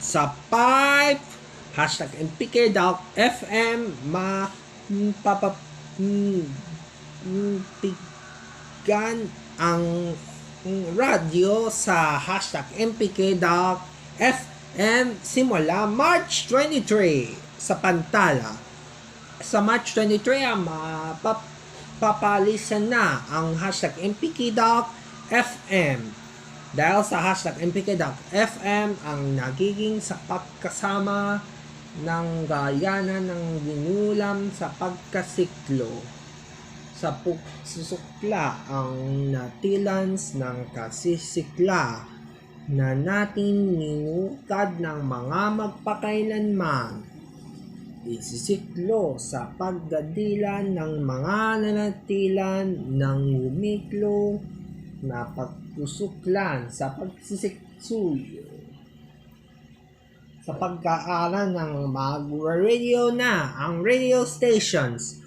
sa 5 hashtag MPK.FM mapapatigan ang radyo sa hashtag MPK.FM simula March 23 sa Pantala. Sa March 23 papalisan na ang hashtag MPK.FM dahil sa hashtag MPK.FM ang nagiging sa pagkasama ng gayanan ng ginulam sa pagkasiklo sa pagsusukla ang natilans ng kasisikla na natin ninukad ng mga magpakailanman isisiklo sa pagdadilan ng mga nanatilan ng humiklo na pagsusuklan sa pagsisiksuyo sa pag-aaral ng mag-radio na ang radio stations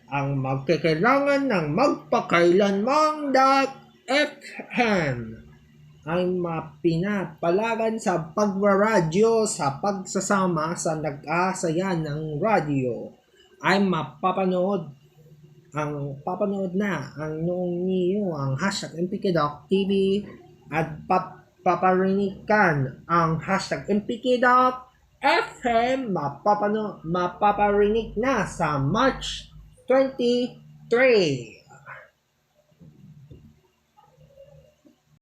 ang magkakailangan ng magpakailanmang FM ay mapinapalagan sa pagwaradyo sa pagsasama sa nag-aasaya ng radyo ay papanood na ang noong niyo ang hashtag MPK.TV at paparinig ang hashtag MPK.FM mapaparinig na sa March 23.